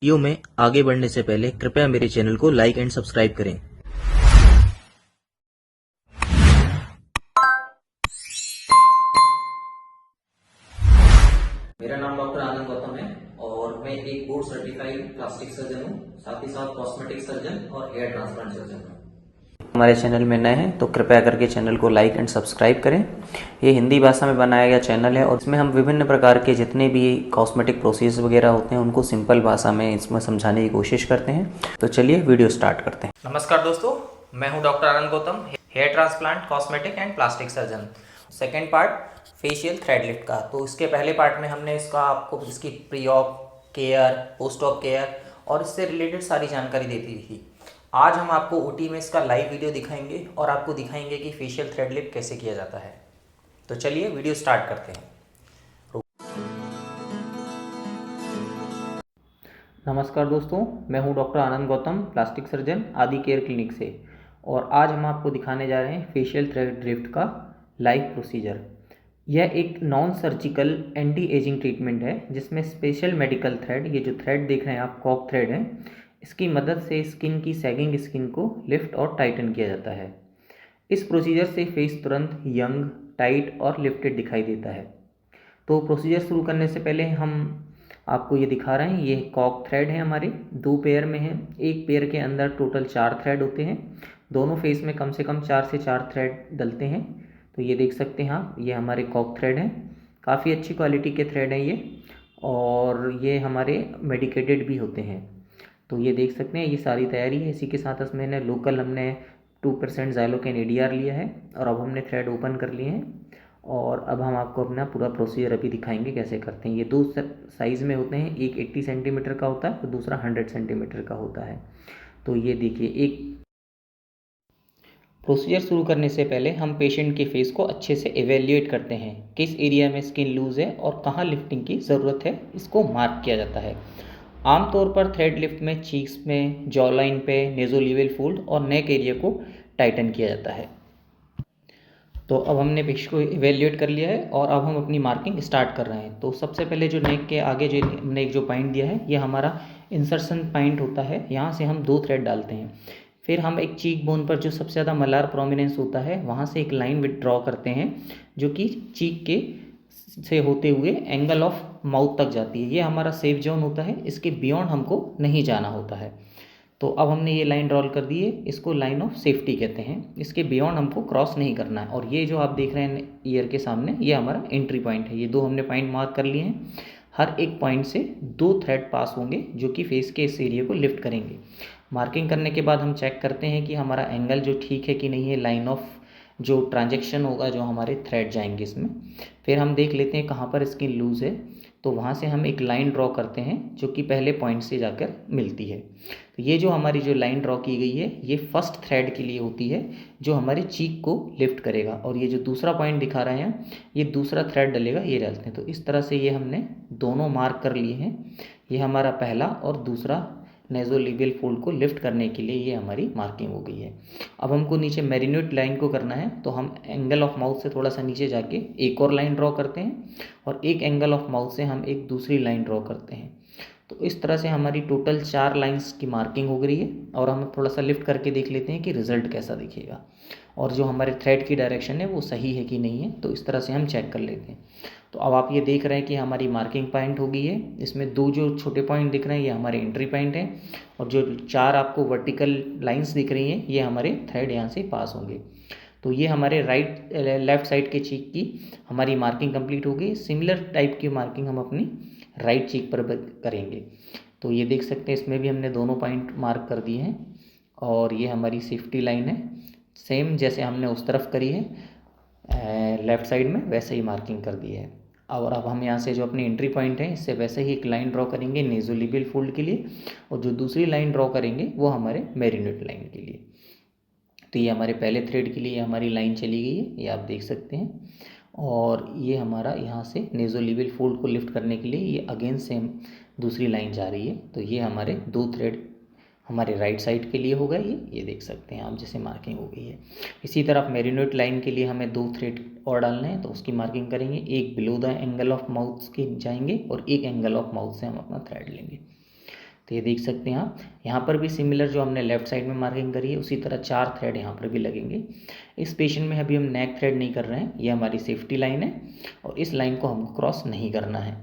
Video में आगे बढ़ने से पहले कृपया मेरे चैनल को लाइक एंड सब्सक्राइब करें। मेरा नाम डॉक्टर आनंद गौतम है और मैं एक बोर्ड सर्टिफाइड प्लास्टिक सर्जन हूँ, साथ ही साथ कॉस्मेटिक सर्जन और हेयर ट्रांसप्लांट सर्जन हूँ। हमारे चैनल में नए हैं तो कृपया करके चैनल को लाइक एंड सब्सक्राइब करें। ये हिंदी भाषा में बनाया गया चैनल है और इसमें हम विभिन्न प्रकार के जितने भी कॉस्मेटिक प्रोसेस वगैरह होते हैं उनको सिंपल भाषा में इसमें समझाने की कोशिश करते हैं। तो चलिए वीडियो स्टार्ट करते हैं। नमस्कार दोस्तों, मैं हूं doctor Anand Gautam, hair transplant, cosmetic and plastic surgeon. Second part facial thread lift का। तो इसके पहले पार्ट में हमने आपको इसकी pre op care, post op care और इससे रिलेटेड सारी जानकारी दे दी थी। आज हम आपको ओटी में इसका लाइव वीडियो दिखाएंगे और आपको दिखाएंगे कि फेशियल थ्रेड लिफ्ट कैसे किया जाता है। तो चलिए वीडियो स्टार्ट करते हैं। नमस्कार दोस्तों, मैं हूं doctor Anand Gautam, plastic surgeon, आदि केयर क्लिनिक से। और आज हम आपको दिखाने जा रहे हैं फेशियल थ्रेड लिफ्ट का लाइव प्रोसीजर। यह एक non surgical anti ageing treatment है जिसमें स्पेशल मेडिकल थ्रेड, ये जो थ्रेड देख रहे हैं आप कॉक थ्रेड है, इसकी मदद से स्किन की सैगिंग स्किन को लिफ्ट और टाइटन किया जाता है। इस प्रोसीजर से फेस तुरंत यंग, टाइट और लिफ्टेड दिखाई देता है। तो प्रोसीजर शुरू करने से पहले हम आपको ये दिखा रहे हैं, ये कॉक थ्रेड है हमारे, 2 पेयर में हैं। एक पेयर के अंदर टोटल 4 थ्रेड होते हैं। दोनों फेस में कम से कम 4 से 4 थ्रेड डलते हैं। तो ये देख सकते हैं आप, ये हमारे कॉक थ्रेड हैं। काफ़ी अच्छी क्वालिटी के थ्रेड हैं ये, और ये हमारे मेडिकेटेड भी होते हैं। तो ये देख सकते हैं, ये सारी तैयारी है। इसी के साथ इसमें हमने 2% ज़ाइलोकेन ADR लिया है और अब हमने थ्रेड ओपन कर लिए हैं। और अब हम आपको अपना पूरा प्रोसीजर अभी दिखाएंगे कैसे करते हैं। ये 2 साइज़ में होते हैं, एक 80 सेंटीमीटर का होता है और दूसरा 100 सेंटीमीटर का होता है। तो ये देखिए, एक प्रोसीजर शुरू करने से पहले हम पेशेंट के फेस को अच्छे से एवेल्यूएट करते हैं, किस एरिया में स्किन लूज़ है और कहाँ लिफ्टिंग की ज़रूरत है, इसको मार्क किया जाता है। आमतौर पर थ्रेड लिफ्ट में चीक्स में, जॉ लाइन पे, नेज़ोलिवल फोल्ड और नेक एरिया को टाइटन किया जाता है। तो अब हमने पेश को इवेल्यूएट कर लिया है और अब हम अपनी मार्किंग स्टार्ट कर रहे हैं। तो सबसे पहले जो नेक के आगे जो हमने एक जो पॉइंट दिया है, ये हमारा इंसर्शन पॉइंट होता है। यहाँ से हम 2 थ्रेड डालते हैं। फिर हम एक चीक बोन पर जो सबसे ज़्यादा मलार प्रोमिनेंस होता है, वहाँ से एक लाइन विड्रॉ करते हैं जो कि चीक के से होते हुए एंगल ऑफ माउथ तक जाती है। ये हमारा सेफ जोन होता है, इसके बियॉन्ड हमको नहीं जाना होता है। तो अब हमने ये लाइन ड्रॉ कर दी है, इसको लाइन ऑफ सेफ्टी कहते हैं। इसके बियॉन्ड हमको क्रॉस नहीं करना है। और ये जो आप देख रहे हैं ईयर के सामने, ये हमारा एंट्री पॉइंट है। ये 2 हमने पॉइंट मार्क कर लिए हैं। हर एक पॉइंट से 2 थ्रेड पास होंगे जो कि फेस के इस एरिया को लिफ्ट करेंगे। मार्किंग करने के बाद हम चेक करते हैं कि हमारा एंगल जो ठीक है कि नहीं है, लाइन ऑफ जो ट्रांजैक्शन होगा, जो हमारे थ्रेड जाएंगे इसमें। फिर हम देख लेते हैं कहाँ पर स्किन लूज़ है, तो वहाँ से हम एक लाइन ड्रॉ करते हैं जो कि पहले पॉइंट से जाकर मिलती है। तो ये जो हमारी जो लाइन ड्रॉ की गई है, ये फर्स्ट थ्रेड के लिए होती है जो हमारे चीक को लिफ्ट करेगा। और ये जो दूसरा पॉइंट दिखा रहे हैं, ये दूसरा थ्रेड डलेगा, ये डालते हैं। तो इस तरह से ये हमने दोनों मार्क कर लिए हैं। ये हमारा पहला और दूसरा नेज़ोलिबियल फोल्ड को लिफ्ट करने के लिए ये हमारी मार्किंग हो गई है। अब हमको नीचे मेरिनेट लाइन को करना है, तो हम एंगल ऑफ माउथ से थोड़ा सा नीचे जाके एक और लाइन ड्रॉ करते हैं और एक एंगल ऑफ माउथ से हम एक दूसरी लाइन ड्रॉ करते हैं। तो इस तरह से हमारी टोटल 4 लाइंस की मार्किंग हो गई है। और हम थोड़ा सा लिफ्ट करके देख लेते हैं कि रिज़ल्ट कैसा दिखेगा और जो हमारे थ्रेड की डायरेक्शन है वो सही है कि नहीं है। तो इस तरह से हम चेक कर लेते हैं। तो अब आप ये देख रहे हैं कि हमारी मार्किंग पॉइंट हो गई है। इसमें 2 जो छोटे पॉइंट दिख रहे हैं, ये हमारे एंट्री पॉइंट हैं, और जो 4 आपको वर्टिकल लाइंस दिख रही हैं, ये हमारे थ्रेड यहाँ से पास होंगे। तो ये हमारे लेफ़्ट साइड के चीक की हमारी मार्किंग कंप्लीट हो गई। सिमिलर टाइप की मार्किंग हम अपनी राइट चीक पर करेंगे। तो ये देख सकते हैं, इसमें भी हमने दोनों पॉइंट मार्क कर दिए हैं और ये हमारी सेफ्टी लाइन है। सेम जैसे हमने उस तरफ करी है लेफ़्ट साइड में, वैसे ही मार्किंग कर दी है। और अब हम यहाँ से जो अपनी एंट्री पॉइंट है, इससे वैसे ही एक लाइन ड्रॉ करेंगे नेज़ोलिबियल फोल्ड के लिए, और जो दूसरी लाइन ड्रॉ करेंगे वो हमारे मेरिनेट लाइन के लिए। तो ये हमारे पहले थ्रेड के लिए हमारी लाइन चली गई है, ये आप देख सकते हैं। और ये हमारा यहाँ से नेज़ोलिबियल फोल्ड को लिफ्ट करने के लिए ये अगेन सेम दूसरी लाइन जा रही है। तो ये हमारे 2 थ्रेड हमारे राइट साइड के लिए होगा। ये देख सकते हैं आप, जैसे मार्किंग हो गई है। इसी तरह मेरिनेट लाइन के लिए हमें 2 थ्रेड और डालने हैं, तो उसकी मार्किंग करेंगे। एक below the angle of mouth के जाएंगे और एक एंगल ऑफ माउथ से हम अपना थ्रेड लेंगे। तो ये देख सकते हैं आप, यहाँ पर भी सिमिलर जो हमने लेफ़्ट साइड में मार्किंग करी है उसी तरह 4 थ्रेड यहाँ पर भी लगेंगे। इस पेशेंट में अभी हम नेक थ्रेड नहीं कर रहे हैं, ये हमारी सेफ्टी लाइन है और इस लाइन को हमको क्रॉस नहीं करना है।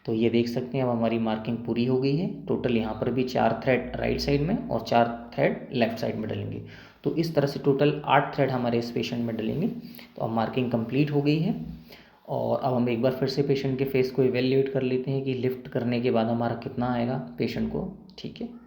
तो ये देख सकते हैं अब हमारी मार्किंग पूरी हो गई है। टोटल यहाँ पर भी 4 थ्रेड राइट साइड में और 4 थ्रेड लेफ़्ट साइड में डलेंगे। तो इस तरह से टोटल 8 थ्रेड हमारे इस पेशेंट में डलेंगे। तो अब मार्किंग कंप्लीट हो गई है और अब हम एक बार फिर से पेशेंट के फेस को इवेल्युएट कर लेते हैं कि लिफ्ट करने के बाद हमारा कितना आएगा पेशेंट को। ठीक है,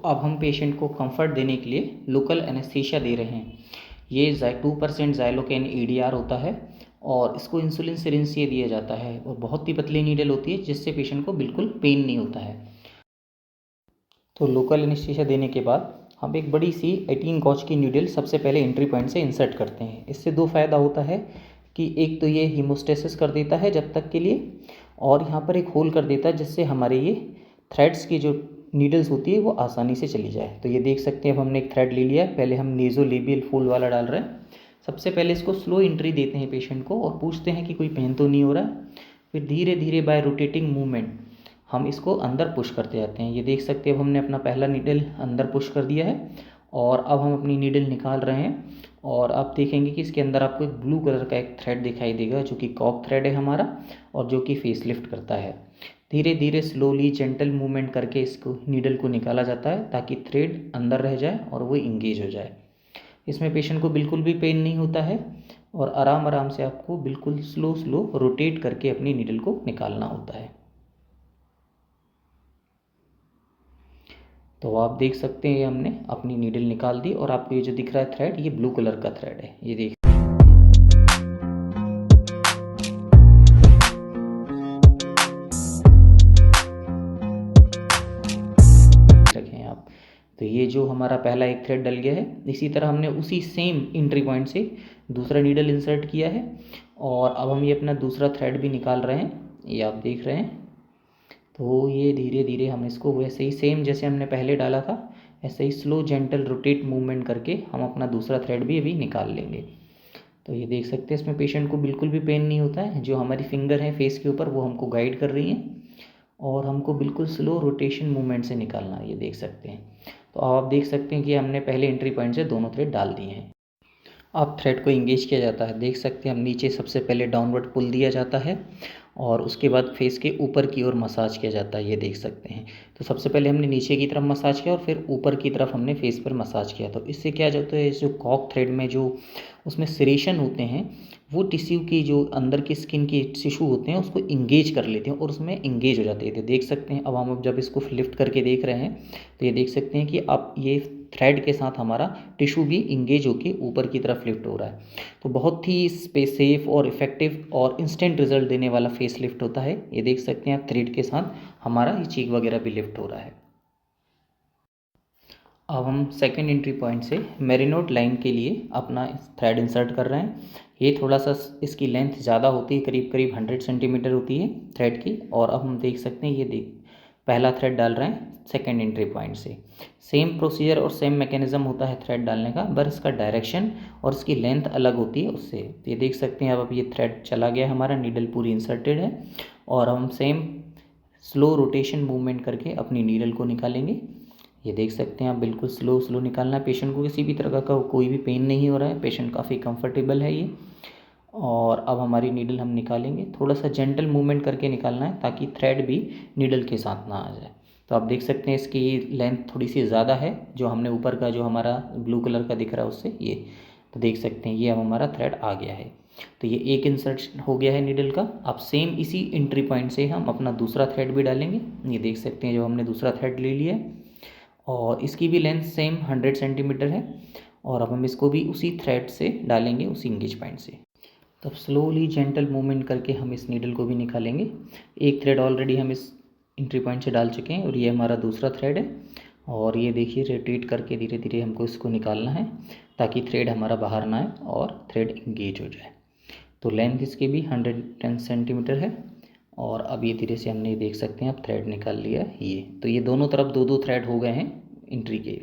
अब हम पेशेंट को कंफर्ट देने के लिए लोकल एनेस्थीसिया दे रहे हैं। ये 2% ज़ाइलोकेन EDR होता है और इसको इंसुलिन सिरिंज से दिया जाता है और बहुत ही पतली नीडल होती है जिससे पेशेंट को बिल्कुल पेन नहीं होता है। तो लोकल एनेस्थीसिया देने के बाद हम एक बड़ी सी 18 गॉज की नीडल सबसे पहले एंट्री पॉइंट से इंसर्ट करते हैं। इससे 2 फ़ायदा होता है कि एक तो ये हीमोस्टेसिस कर देता है जब तक के लिए, और यहाँ पर एक होल कर देता है जिससे हमारे ये थ्रेड्स की जो नीडल्स होती है वो आसानी से चली जाए। तो ये देख सकते हैं अब हमने एक थ्रेड ले लिया है। पहले हम नेज़ोलेबियल फोल्ड वाला डाल रहे हैं। सबसे पहले इसको स्लो एंट्री देते हैं पेशेंट को और पूछते हैं कि कोई पेन तो नहीं हो रहा है। फिर धीरे धीरे बाय रोटेटिंग मूवमेंट हम इसको अंदर पुश करते जाते हैं। ये देख सकते हैं अब हमने अपना पहला नीडल अंदर पुश कर दिया है और अब हम अपनी नीडल निकाल रहे हैं और आप देखेंगे कि इसके अंदर आपको एक ब्लू कलर का एक थ्रेड दिखाई देगा जो कि कॉक थ्रेड है हमारा और जो कि फेस लिफ्ट करता है। धीरे धीरे स्लोली जेंटल मूवमेंट करके इसको नीडल को निकाला जाता है ताकि थ्रेड अंदर रह जाए और वो इंगेज हो जाए। इसमें पेशेंट को बिल्कुल भी पेन नहीं होता है और आराम आराम से आपको बिल्कुल स्लो रोटेट करके अपनी नीडल को निकालना होता है। तो आप देख सकते हैं हमने अपनी नीडल निकाल दी और आपको ये जो दिख रहा है थ्रेड, ये ब्लू कलर का थ्रेड है। ये देख रखें आप। तो ये जो हमारा पहला एक थ्रेड डल गया है, इसी तरह हमने उसी सेम एंट्री पॉइंट से दूसरा नीडल इंसर्ट किया है और अब हम ये अपना दूसरा थ्रेड भी निकाल रहे हैं। ये आप देख रहे हैं। तो ये धीरे धीरे हम इसको वैसे ही सेम जैसे हमने पहले डाला था ऐसे ही स्लो जेंटल रोटेट मूवमेंट करके हम अपना दूसरा थ्रेड भी अभी निकाल लेंगे। तो ये देख सकते हैं इसमें पेशेंट को बिल्कुल भी पेन नहीं होता है। जो हमारी फिंगर है फेस के ऊपर वो हमको गाइड कर रही हैं और हमको बिल्कुल स्लो रोटेशन मूवमेंट से निकालना है। ये देख सकते हैं। तो आप देख सकते हैं कि हमने पहले एंट्री पॉइंट से दोनों थ्रेड डाल दिए हैं। अब थ्रेड को इंगेज किया जाता है। देख सकते हैं हम नीचे सबसे पहले डाउनवर्ड पुल दिया जाता है और उसके बाद फेस के ऊपर की ओर मसाज किया जाता है। ये देख सकते हैं। तो सबसे पहले हमने नीचे की तरफ मसाज किया और फिर ऊपर की तरफ हमने फेस पर मसाज किया। तो इससे क्या होता है, जो कॉक थ्रेड में जो उसमें सेरेशन होते हैं वो टिश्यू की जो अंदर की स्किन की टिश्यू होते हैं उसको इंगेज कर लेते हैं और उसमें इंगेज हो जाते हैं। तो देख सकते हैं अब हम जब इसको लिफ्ट करके देख रहे हैं तो ये देख सकते हैं कि अब ये थ्रेड के साथ हमारा टिश्यू भी इंगेज होके ऊपर की तरफ लिफ्ट हो रहा है। तो बहुत ही सेफ और इफ़ेक्टिव और इंस्टेंट रिजल्ट देने वाला फेस लिफ्ट होता है। ये देख सकते हैं थ्रेड के साथ हमारा ये चीक वगैरह भी लिफ्ट हो रहा है। अब हम सेकेंड एंट्री पॉइंट से मेरिनोड लाइन के लिए अपना थ्रेड इंसर्ट कर रहे हैं। ये थोड़ा सा इसकी लेंथ ज़्यादा होती है, करीब करीब 100 सेंटीमीटर होती है थ्रेड की। और अब हम देख सकते हैं ये पहला थ्रेड डाल रहे हैं सेकेंड एंट्री पॉइंट से। सेम प्रोसीजर और सेम मैकेनिज़्म होता है थ्रेड डालने का, बस इसका डायरेक्शन और इसकी लेंथ अलग होती है उससे। तो ये देख सकते हैं अब ये थ्रेड चला गया, हमारा नीडल पूरी इंसर्टेड है और हम सेम स्लो रोटेशन मूवमेंट करके अपनी नीडल को निकालेंगे। ये देख सकते हैं आप बिल्कुल स्लो निकालना है। पेशेंट को किसी भी तरह का कोई भी पेन नहीं हो रहा है, पेशेंट काफ़ी कंफर्टेबल है ये। और अब हमारी नीडल हम निकालेंगे, थोड़ा सा जेंटल मूवमेंट करके निकालना है ताकि थ्रेड भी नीडल के साथ ना आ जाए। तो आप देख सकते हैं इसकी लेंथ थोड़ी सी ज़्यादा है, जो हमने ऊपर का जो हमारा ब्लू कलर का दिख रहा है उससे। ये तो देख सकते हैं ये अब हमारा थ्रेड आ गया है। तो ये एक इंसर्ट हो गया है नीडल का। अब सेम इसी एंट्री पॉइंट से हम अपना दूसरा थ्रेड भी डालेंगे। ये देख सकते हैं जब हमने दूसरा थ्रेड ले लिया है और इसकी भी लेंथ सेम 100 सेंटीमीटर है और अब हम इसको भी उसी थ्रेड से डालेंगे, उसी इंगेज पॉइंट से। तब स्लोली जेंटल मूवमेंट करके हम इस नीडल को भी निकालेंगे। एक थ्रेड ऑलरेडी हम इस एंट्री पॉइंट से डाल चुके हैं और ये हमारा दूसरा थ्रेड है और ये देखिए रोटेट करके धीरे धीरे हमको इसको निकालना है ताकि थ्रेड हमारा बाहर ना आए और थ्रेड इंगेज हो जाए। तो लेंथ इसकी भी 110 सेंटीमीटर है और अब ये धीरे से हमने देख सकते हैं अब थ्रेड निकाल लिया है ये। तो ये दोनों तरफ दो दो थ्रेड हो गए हैं एंट्री के।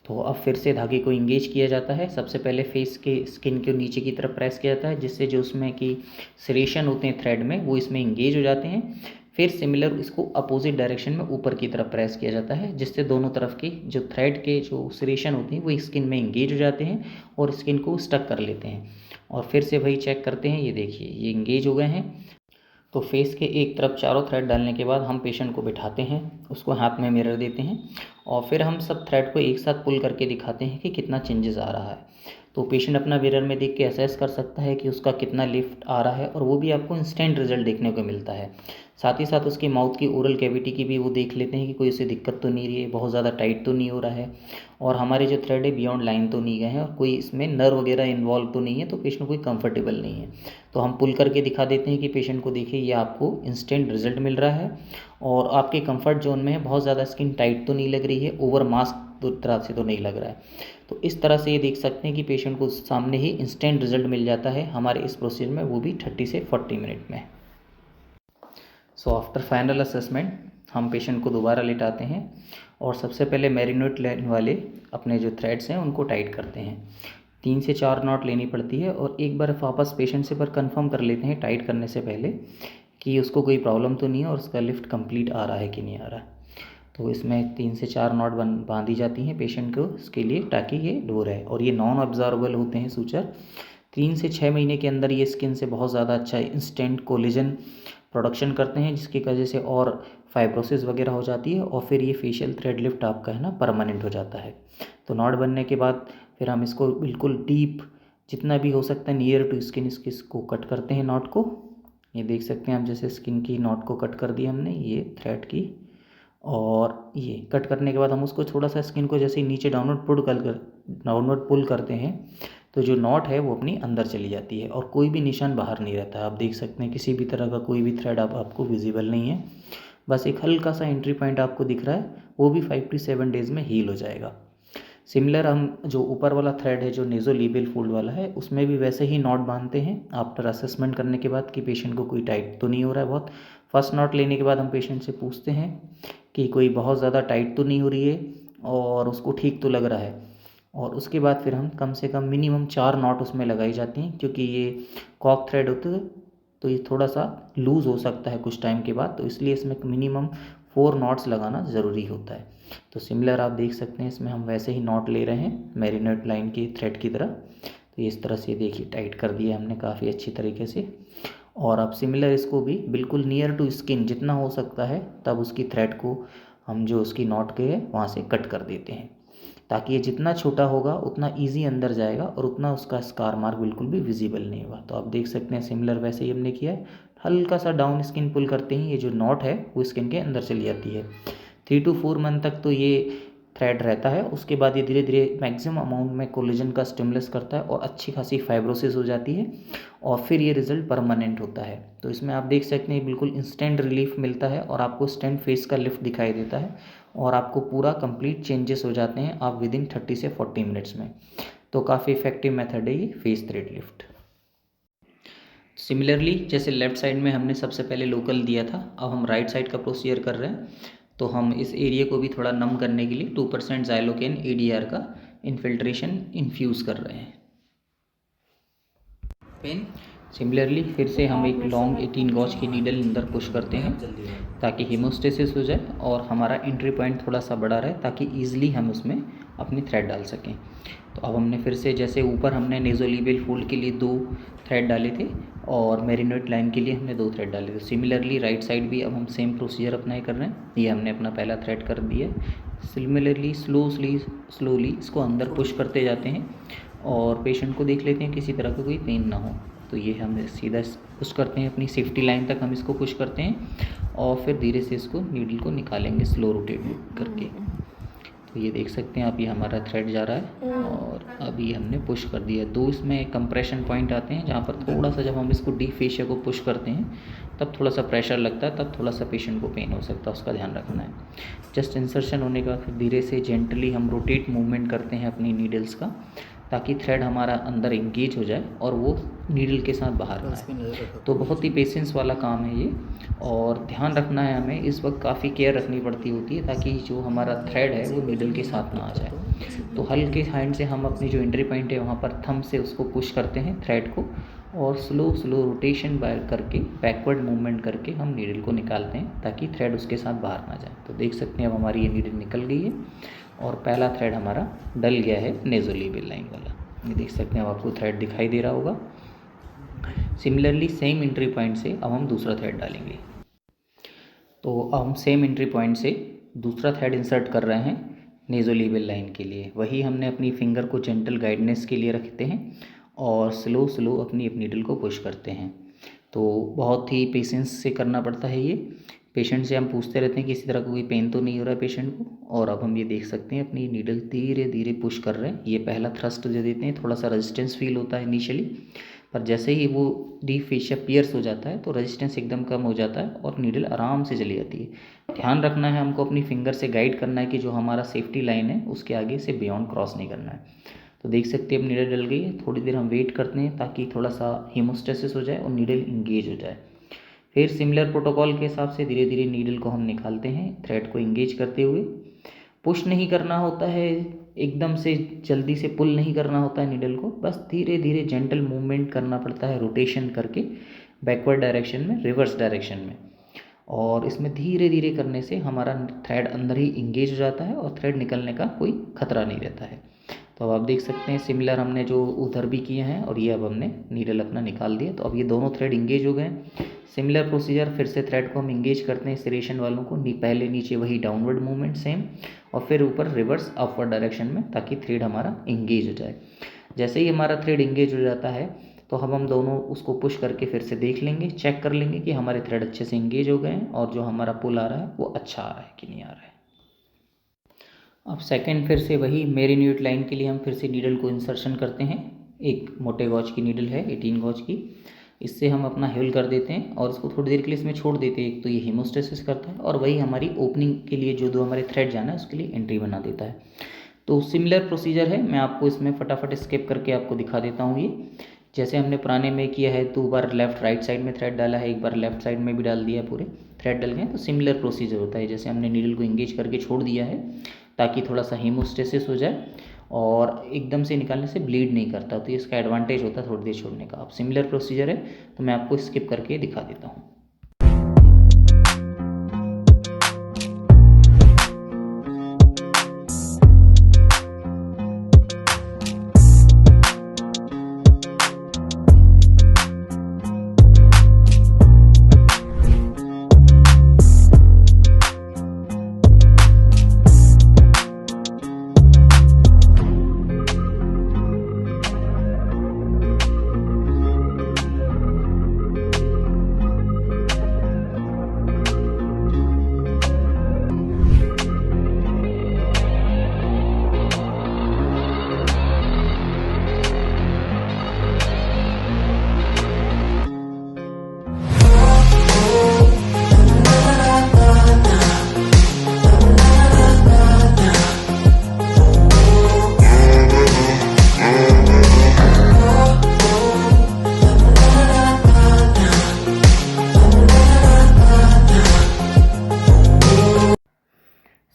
तो अब फिर से धागे को इंगेज किया जाता है। सबसे पहले फेस के स्किन के नीचे की तरफ प्रेस किया जाता है जिससे जो उसमें की सेरेशन होते हैं थ्रेड में वो इसमें इंगेज हो जाते हैं। फिर सिमिलर इसको अपोजिट डायरेक्शन में ऊपर की तरफ प्रेस किया जाता है जिससे दोनों तरफ की जो थ्रेड के जो सेरेशन होते हैं वो स्किन में इंगेज हो जाते हैं और स्किन को स्टक कर लेते हैं। और फिर से वही चेक करते हैं, ये देखिए ये इंगेज हो गए हैं। तो फेस के एक तरफ चारों थ्रेड डालने के बाद हम पेशेंट को बिठाते हैं, उसको हाथ में मिरर देते हैं और फिर हम सब थ्रेड को एक साथ पुल करके दिखाते हैं कि कितना चेंजेस आ रहा है। तो पेशेंट अपना मिरर में देख के असेस कर सकता है कि उसका कितना लिफ्ट आ रहा है और वो भी आपको इंस्टेंट रिजल्ट देखने को मिलता है। साथ ही साथ उसकी माउथ की ओरल कैविटी की भी वो देख लेते हैं कि कोई उसे दिक्कत तो नहीं रही है, बहुत ज़्यादा टाइट तो नहीं हो रहा है और हमारे जो थ्रेड है बियॉन्ड लाइन तो नहीं गए हैं और कोई इसमें नर्व वगैरह इन्वॉल्व तो नहीं है, तो पेशेंट कोई कंफर्टेबल नहीं है। तो हम पुल करके दिखा देते हैं कि पेशेंट को देखिए ये आपको इंस्टेंट रिजल्ट मिल रहा है और आपके कंफर्ट जोन में है, बहुत ज़्यादा स्किन टाइट तो नहीं लग रही है, ओवर मास्क तो तरह से तो नहीं लग रहा है। तो इस तरह से ये देख सकते हैं कि पेशेंट को सामने ही इंस्टेंट रिजल्ट मिल जाता है हमारे इस प्रोसीजर में, वो भी 30 से 40 मिनट में। सो आफ्टर फाइनल असेसमेंट हम पेशेंट को दोबारा लेटाते हैं और सबसे पहले मैरिनेट लेने वाले अपने जो थ्रेड्स हैं उनको टाइट करते हैं। 3 से 4 नॉट लेनी पड़ती है और एक बार वापस पेशेंट से पर कंफर्म कर लेते हैं टाइट करने से पहले कि उसको कोई प्रॉब्लम तो नहीं है और उसका लिफ्ट कंप्लीट आ रहा है कि नहीं आ रहा है। तो इसमें 3 से 4 नॉट बांधी जाती हैं पेशेंट को इसके लिए ताकि ये डोर है और ये नॉन ऑब्जॉर्बल होते हैं सूचर। 3 से 6 महीने के अंदर ये स्किन से बहुत ज़्यादा अच्छा इंस्टेंट कोलेजन प्रोडक्शन करते हैं जिसकी वजह से और फाइब्रोसिस वगैरह हो जाती है और फिर ये फेशियल थ्रेड लिफ्ट आपका है ना परमानेंट हो जाता है। तो नॉट बनने के बाद फिर हम इसको बिल्कुल डीप जितना भी हो सकता है नियर टू स्किन इसको कट करते हैं नॉट को। ये देख सकते हैं हम जैसे स्किन की नॉट को कट कर दी हमने ये थ्रेड की और ये कट करने के बाद हम उसको थोड़ा सा स्किन को जैसे नीचे डाउनवर्ड पुल करते हैं तो जो नॉट है वो अपनी अंदर चली जाती है और कोई भी निशान बाहर नहीं रहता है। आप देख सकते हैं किसी भी तरह का कोई भी थ्रेड आपको विजिबल नहीं है, बस एक हल्का सा एंट्री पॉइंट आपको दिख रहा है, वो भी 5 to 7 डेज़ में हील हो जाएगा। सिमिलर हम जो ऊपर वाला थ्रेड है जो नेज़ोलिबियल फोल्ड वाला है उसमें भी वैसे ही नॉट बांधते हैं आफ्टर असेसमेंट करने के बाद कि पेशेंट को कोई टाइट तो नहीं हो रहा है बहुत। फर्स्ट नॉट लेने के बाद हम पेशेंट से पूछते हैं कि कोई बहुत ज़्यादा टाइट तो नहीं हो रही है और उसको ठीक तो लग रहा है और उसके बाद फिर हम कम से कम मिनिमम 4 नॉट उसमें लगाई जाती हैं क्योंकि ये कॉक थ्रेड होते हैं तो ये थोड़ा सा लूज़ हो सकता है कुछ टाइम के बाद, तो इसलिए इसमें मिनिमम 4 नॉट्स लगाना ज़रूरी होता है। तो सिमिलर आप देख सकते हैं इसमें हम वैसे ही नॉट ले रहे हैं मैरिनेट लाइन की थ्रेड की तरह। तो इस तरह से देखिए टाइट कर दिया हमने काफ़ी अच्छी तरीके से और अब सिमिलर इसको भी बिल्कुल नियर टू स्किन जितना हो सकता है तब उसकी थ्रेड को हम जो उसकी नॉट के है वहाँ से कट कर देते हैं ताकि ये जितना छोटा होगा उतना इजी अंदर जाएगा और उतना उसका स्कार मार्क बिल्कुल भी विजिबल नहीं होगा। तो आप देख सकते हैं सिमिलर वैसे ही हमने किया है, हल्का सा डाउन स्किन पुल करते ही ये जो नॉट है वो स्किन के अंदर चली जाती है। 3 to 4 मंथ तक तो ये थ्रेड रहता है, उसके बाद ये धीरे धीरे मैक्सिमम अमाउंट में कोलेजन का स्टिमुलस करता है और अच्छी खासी फाइब्रोसिस हो जाती है और फिर ये रिजल्ट परमानेंट होता है। तो इसमें आप देख सकते हैं बिल्कुल इंस्टेंट रिलीफ मिलता है और आपको स्टेंट फेस का लिफ्ट दिखाई देता है और आपको पूरा कंप्लीट चेंजेस हो जाते हैं आप विदिन 30 से 40 मिनट्स में। तो काफ़ी इफेक्टिव मेथड है ये फेस थ्रेड लिफ्ट। सिमिलरली जैसे लेफ्ट साइड में हमने सबसे पहले लोकल दिया था, अब हम राइट साइड का प्रोसीजर कर रहे हैं। तो हम इस एरिया को भी थोड़ा नम करने के लिए 2% ज़ाइलोकेन ADR का इन्फिल्ट्रेशन इन्फ्यूज़ कर रहे हैं। पेन सिमिलरली फिर से हम एक लॉन्ग 18 गॉज की नीडल अंदर पुश करते हैं ताकि हीमोस्टेसिस हो जाए और हमारा एंट्री पॉइंट थोड़ा सा बड़ा रहे ताकि ईजिली हम उसमें अपनी थ्रेड डाल सकें। तो अब हमने फिर से जैसे ऊपर हमने नेज़ोलिबियल फोल्ड के लिए 2 थ्रेड डाले थे और मेरिनोइड लाइन के लिए हमने 2 थ्रेड डाले थे। सिमिलरली राइट साइड भी अब हम सेम प्रोसीजर अप्लाई कर रहे हैं। ये हमने अपना पहला थ्रेड कर दिया। सिमिलरली स्लोली इसको अंदर पुश करते जाते हैं और पेशेंट को देख लेते हैं किसी तरह का कोई पेन ना हो। तो ये हम सीधा पुश करते हैं, अपनी सेफ्टी लाइन तक हम इसको पुश करते हैं और फिर धीरे से इसको नीडल को निकालेंगे स्लो रोटेट करके। तो ये देख सकते हैं आप, ये हमारा थ्रेड जा रहा है और अभी हमने पुश कर दिया। 2 इसमें कंप्रेशन पॉइंट आते हैं जहाँ पर थोड़ा सा जब हम इसको डीप फेशिया को पुश करते हैं तब थोड़ा सा प्रेशर लगता है, तब थोड़ा सा पेशेंट को पेन हो सकता है, उसका ध्यान रखना है। जस्ट इंसर्शन होने के बाद फिर धीरे से जेंटली हम रोटेट मूवमेंट करते हैं अपनी नीडल्स का ताकि थ्रेड हमारा अंदर इंगेज हो जाए और वो नीडल के साथ बाहर ना आए। तो बहुत ही पेशेंस वाला काम है ये और ध्यान रखना है हमें, इस वक्त काफ़ी केयर रखनी पड़ती होती है ताकि जो हमारा थ्रेड है वो नीडल के साथ ना आ जाए। तो हल्के हैंड से हम अपनी जो एंट्री पॉइंट है वहाँ पर थंब से उसको पुश करते हैं थ्रेड को और स्लो रोटेशन करके बैकवर्ड मूवमेंट करके हम नीडल को निकालते हैं ताकि थ्रेड उसके साथ बाहर ना जाए। तो देख सकते हैं अब हमारी ये नीडल निकल गई है और पहला थ्रेड हमारा डल गया है नेज़ोलिबियल लाइन वाला। ये देख सकते हैं अब आपको थ्रेड दिखाई दे रहा होगा। सिमिलरली सेम एंट्री पॉइंट से अब हम दूसरा थ्रेड डालेंगे। तो अब हम सेम एंट्री पॉइंट से दूसरा थ्रेड इंसर्ट कर रहे हैं नेज़ोलिबियल लाइन के लिए। वही हमने अपनी फिंगर को जेंटल गाइडेंस के लिए रखते हैं और स्लो अपनी नीडल को पुश करते हैं। तो बहुत ही पेशेंस से करना पड़ता है ये। पेशेंट से हम पूछते रहते हैं कि किसी तरह का कोई पेन तो नहीं हो रहा है पेशेंट को। और अब हम ये देख सकते हैं अपनी नीडल धीरे धीरे पुश कर रहे हैं। ये पहला थ्रस्ट जो देते हैं थोड़ा सा रेजिस्टेंस फील होता है इनिशियली, पर जैसे ही वो डीप फेशिया पियर्स हो जाता है तो रेजिस्टेंस एकदम कम हो जाता है और नीडल आराम से चली जाती है। ध्यान रखना है हमको, अपनी फिंगर से गाइड करना है कि जो हमारा सेफ्टी लाइन है उसके आगे से बियॉन्ड क्रॉस नहीं करना है। तो देख सकते हैं अब नीडल डल गई है। थोड़ी देर हम वेट करते हैं ताकि थोड़ा सा हीमोस्टेसिस हो जाए और नीडल इंगेज हो जाए। फिर सिमिलर प्रोटोकॉल के हिसाब से धीरे धीरे नीडल को हम निकालते हैं थ्रेड को इंगेज करते हुए। पुश नहीं करना होता है, एकदम से जल्दी से पुल नहीं करना होता है नीडल को, बस धीरे धीरे जेंटल मूवमेंट करना पड़ता है रोटेशन करके बैकवर्ड डायरेक्शन में, रिवर्स डायरेक्शन में। और इसमें धीरे धीरे करने से हमारा थ्रेड अंदर ही इंगेज हो जाता है और थ्रेड निकलने का कोई खतरा नहीं रहता है। तो अब आप देख सकते हैं सिमिलर हमने जो उधर भी किए हैं और ये अब हमने नीडल अपना निकाल दिया। तो अब ये दोनों थ्रेड इंगेज हो गए। सिमिलर प्रोसीजर फिर से थ्रेड को हम इंगेज करते हैं सेरेशन वालों को, पहले नीचे वही डाउनवर्ड मूवमेंट सेम और फिर ऊपर रिवर्स अपवर्ड डायरेक्शन में ताकि थ्रेड हमारा इंगेज हो जाए। जैसे ही हमारा थ्रेड इंगेज हो जाता है तो हम दोनों उसको पुश करके फिर से देख लेंगे, चेक कर लेंगे कि हमारे थ्रेड अच्छे से इंगेज हो गए हैं और जो हमारा पुल आ रहा है वो अच्छा आ रहा है कि नहीं आ रहा है। अब सेकंड फिर से वही मेरिनोइड लाइन के लिए हम फिर से नीडल को इंसर्शन करते हैं। एक मोटे गॉज की नीडल है 18 गॉज की, इससे हम अपना हेल कर देते हैं और इसको थोड़ी देर के लिए इसमें छोड़ देते हैं। एक तो ये हीमोस्टेसिस करता है और वही हमारी ओपनिंग के लिए जो दो हमारे थ्रेड जाना है उसके लिए एंट्री बना देता है। तो सिमिलर प्रोसीजर है, मैं आपको इसमें फटाफट स्किप करके आपको दिखा देता हूँ। ये जैसे हमने पुराने में किया है, 2 बार लेफ्ट राइट साइड में थ्रेड डाला है, 1 बार लेफ्ट साइड में भी डाल दिया, पूरे थ्रेड डल गए। तो सिमिलर प्रोसीजर होता है। जैसे हमने नीडल को इंगेज करके छोड़ दिया है ताकि थोड़ा सा हीमोस्टेसिस हो जाए और एकदम से निकालने से ब्लीड नहीं करता, तो इसका एडवांटेज होता है थोड़ी देर छोड़ने का। अब सिमिलर प्रोसीजर है तो मैं आपको स्किप करके दिखा देता हूँ।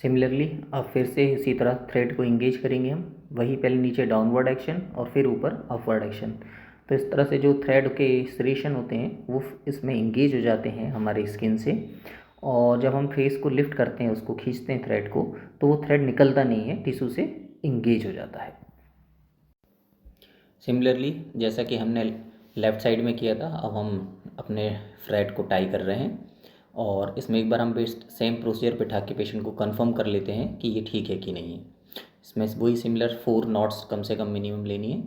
सिमिलरली अब फिर से इसी तरह थ्रेड को इंगेज करेंगे हम, वही पहले नीचे डाउनवर्ड एक्शन और फिर ऊपर अपवर्ड एक्शन। तो इस तरह से जो थ्रेड के सेरेशन होते हैं वो इसमें इंगेज हो जाते हैं हमारे स्किन से, और जब हम फेस को लिफ्ट करते हैं, उसको खींचते हैं थ्रेड को, तो वो थ्रेड निकलता नहीं है, टिश्यू से इंगेज हो जाता है। सिमिलरली जैसा कि हमने लेफ़्ट साइड में किया था, अब हम अपने थ्रेड को टाई कर रहे हैं, और इसमें एक बार हम बेस्ट सेम प्रोसीजर बिठा के पेशेंट को कंफर्म कर लेते हैं कि ये ठीक है कि नहीं है। इसमें वही सिमिलर 4 नॉट्स कम से कम मिनिमम लेनी है,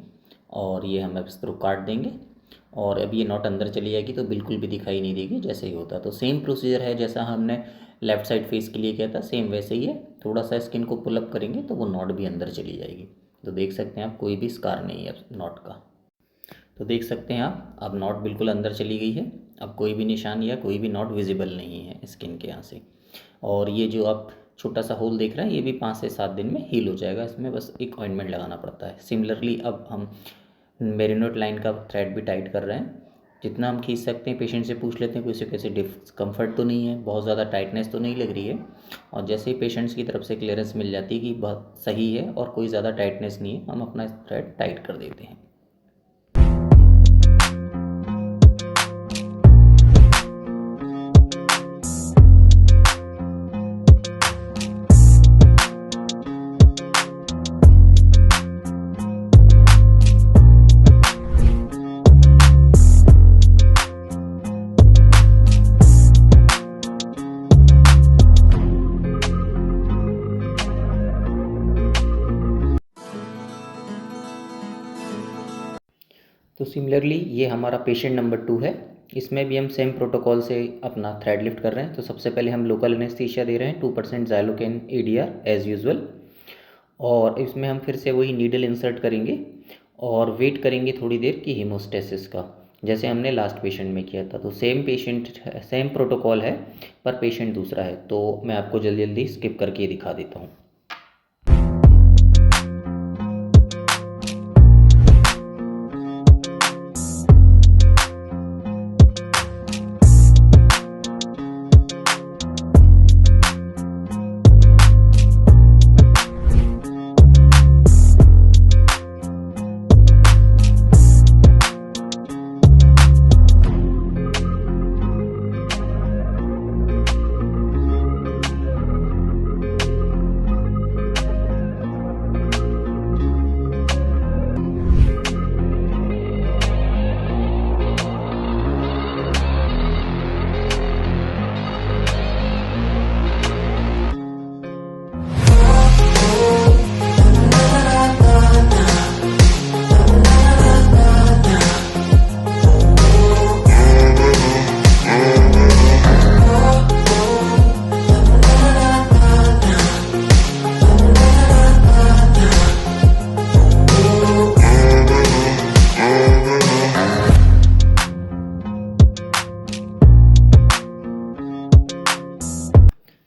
और ये हम अब इस तरह काट देंगे, और अब ये नॉट अंदर चली जाएगी तो बिल्कुल भी दिखाई नहीं देगी जैसे ही होता। तो सेम प्रोसीजर है जैसा हमने लेफ़्ट साइड फेस के लिए किया था, सेम वैसे ही है। थोड़ा सा स्किन को पुल अप करेंगे तो वो नॉट भी अंदर चली जाएगी। तो देख सकते हैं आप, कोई भी स्कार नहीं है नॉट का। तो देख सकते हैं आप, अब नॉट बिल्कुल अंदर चली गई है। अब कोई भी निशान या कोई भी नॉट विजिबल नहीं है स्किन के यहाँ से। और ये जो आप छोटा सा होल देख रहे हैं, ये भी 5 से 7 दिन में हील हो जाएगा। इसमें बस एक ऑइंटमेंट लगाना पड़ता है। सिमिलरली अब हम मेरिनोट लाइन का थ्रेड भी टाइट कर रहे हैं। जितना हम खींच सकते हैं पेशेंट से पूछ लेते हैं कोई से कैसे डिस्कम्फर्ट तो नहीं है, बहुत ज़्यादा टाइटनेस तो नहीं लग रही है। और जैसे ही पेशेंट्स की तरफ से क्लियरेंस मिल जाती है कि बहुत सही है और कोई ज़्यादा टाइटनेस नहीं है, हम अपना थ्रेड टाइट कर देते हैं। तो सिमिलरली ये हमारा पेशेंट नंबर 2 है। इसमें भी हम सेम प्रोटोकॉल से अपना थ्रेड लिफ्ट कर रहे हैं। तो सबसे पहले हम लोकल एनेस्थीसिया दे रहे हैं, 2% ज़ाइलोकेन ADR एज़ यूजुअल, और इसमें हम फिर से वही नीडल इंसर्ट करेंगे और वेट करेंगे थोड़ी देर की हीमोस्टेसिस का, जैसे हमने लास्ट पेशेंट में किया था। तो सेम प्रोटोकॉल है, पर पेशेंट दूसरा है। तो मैं आपको जल्दी जल्दी स्किप करके दिखा देता हूँ।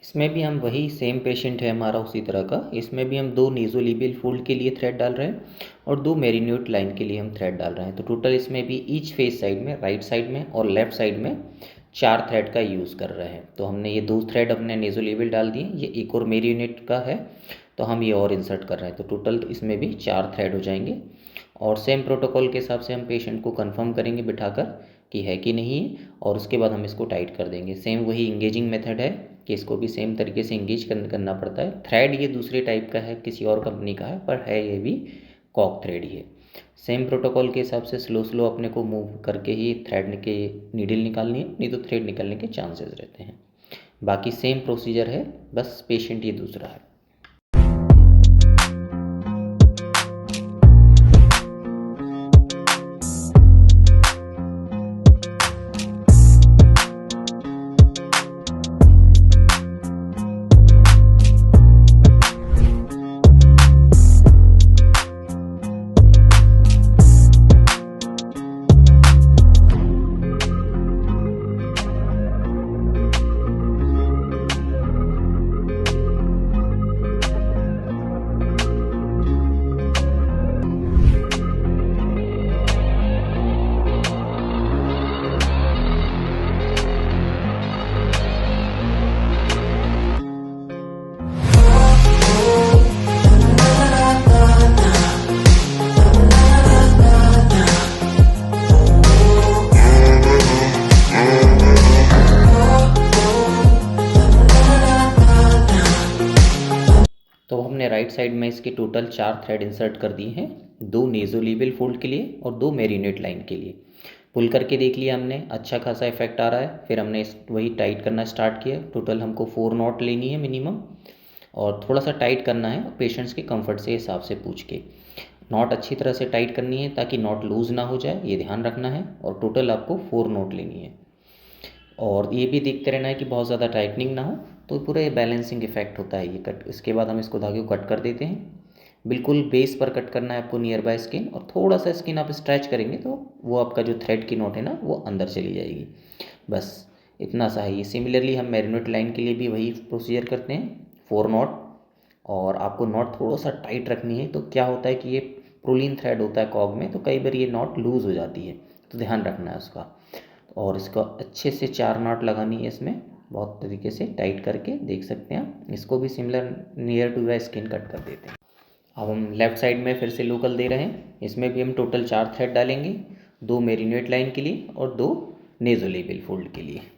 इसमें भी हम वही सेम पेशेंट है हमारा उसी तरह का। इसमें भी हम 2 नेज़ोलेबियल फोल्ड के लिए थ्रेड डाल रहे हैं और 2 मेरिनोट लाइन के लिए हम थ्रेड डाल रहे हैं। तो टोटल इसमें भी ईच फेस साइड में, राइट साइड में और लेफ्ट साइड में 4 थ्रेड का यूज़ कर रहे हैं। तो हमने ये 2 थ्रेड अपने नेज़ोलेबियल डाल दिए, ये एक और मेरिनोट का है तो हम ये और इंसर्ट कर रहे हैं। तो टोटल इसमें भी 4 थ्रेड हो जाएंगे। और सेम प्रोटोकॉल के हिसाब से हम पेशेंट को कंफर्म करेंगे बिठाकर कि है कि नहीं है, और उसके बाद हम इसको टाइट कर देंगे। सेम वही इंगेजिंग मेथड है कि इसको भी सेम तरीके से इंगेज करना पड़ता है। थ्रेड ये दूसरे टाइप का है, किसी और कंपनी का है, पर है ये भी कॉक थ्रेड ही है। सेम प्रोटोकॉल के हिसाब से स्लो अपने को मूव करके ही थ्रेड के नीडल निकालनी है, नहीं तो थ्रेड निकलने के चांसेस रहते हैं। बाकी सेम प्रोसीजर है, बस पेशेंट ये दूसरा है। हमने राइट साइड में इसके टोटल 4 थ्रेड इंसर्ट कर दिए हैं, 2 नेज़ोलेबियल फोल्ड के लिए और 2 मेरिनेट लाइन के लिए। पुल करके देख लिया हमने, अच्छा खासा इफेक्ट आ रहा है। फिर हमने वही टाइट करना स्टार्ट किया। टोटल हमको 4 नॉट लेनी है मिनिमम, और थोड़ा सा टाइट करना है पेशेंट्स के कंफर्ट से हिसाब से पूछ के। नॉट अच्छी तरह से टाइट करनी है ताकि नॉट लूज़ ना हो जाए, ये ध्यान रखना है। और टोटल आपको 4 नॉट लेनी है, और ये भी देखते रहना है कि बहुत ज़्यादा टाइटनिंग ना हो, तो पूरा ये बैलेंसिंग इफेक्ट होता है ये कट। इसके बाद हम इसको धागे को कट कर देते हैं। बिल्कुल बेस पर कट करना है आपको, नियर बाय स्किन, और थोड़ा सा स्किन आप स्ट्रेच करेंगे तो वो आपका जो थ्रेड की नॉट है ना वो अंदर चली जाएगी। बस इतना सा है ये। सिमिलरली हम मेरिनेट लाइन के लिए भी वही प्रोसीजर करते हैं, 4 नॉट। और आपको नॉट थोड़ा सा टाइट रखनी है। तो क्या होता है कि ये प्रोलीन थ्रेड होता है कॉग में, तो कई बार ये नॉट लूज़ हो जाती है, तो ध्यान रखना है उसका। और इसको अच्छे से 4 नॉट लगानी है इसमें, बहुत तरीके से टाइट करके, देख सकते हैं। इसको भी similar near to the skin cut कर देते हैं। अब हम लेफ़्ट साइड में फिर से लोकल दे रहे हैं। इसमें भी हम टोटल 4 थ्रेड डालेंगे, 2 मेरिनेट लाइन के लिए और 2 नेज़ोलेबियल फोल्ड के लिए।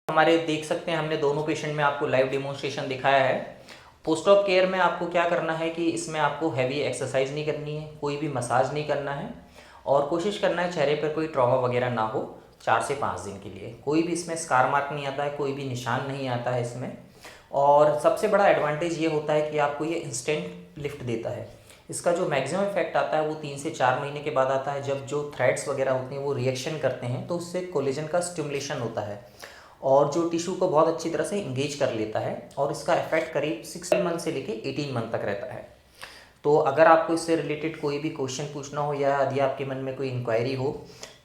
हमारे देख सकते हैं हमने दोनों पेशेंट में आपको लाइव डेमोन्स्ट्रेशन दिखाया है। पोस्ट ऑप केयर में आपको क्या करना है कि इसमें आपको हैवी एक्सरसाइज नहीं करनी है, कोई भी मसाज नहीं करना है, और कोशिश करना है चेहरे पर कोई ट्रॉमा वगैरह ना हो 4 से 5 दिन के लिए। कोई भी इसमें स्कार मार्क नहीं आता है, कोई भी निशान नहीं आता है इसमें। और सबसे बड़ा एडवांटेज ये होता है कि आपको ये इंस्टेंट लिफ्ट देता है। इसका जो मैक्सिमम इफेक्ट आता है वो 3 से 4 महीने के बाद आता है, जब जो थ्रेड्स वगैरह होते हैं वो रिएक्शन करते हैं, तो उससे कोलेजन का स्टिमुलेशन होता है और जो टिश्यू को बहुत अच्छी तरह से इंगेज कर लेता है। और इसका इफेक्ट करीब 6 मंथ से लेके 18 मंथ तक रहता है। तो अगर आपको इससे रिलेटेड कोई भी क्वेश्चन पूछना हो या यदि आपके मन में कोई इंक्वायरी हो,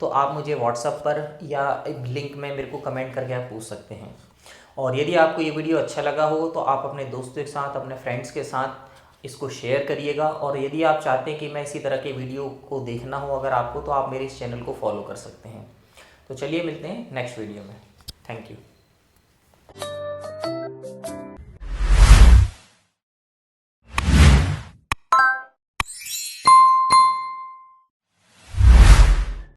तो आप मुझे व्हाट्सएप पर या लिंक में मेरे को कमेंट करके आप पूछ सकते हैं। और यदि आपको ये वीडियो अच्छा लगा हो तो आप अपने दोस्तों के साथ, अपने फ्रेंड्स के साथ इसको शेयर करिएगा। और यदि आप चाहते हैं कि मैं इसी तरह के वीडियो को देखना हो अगर आपको, तो आप मेरे इस चैनल को फॉलो कर सकते हैं। तो चलिए मिलते हैं नेक्स्ट वीडियो में। Thank you.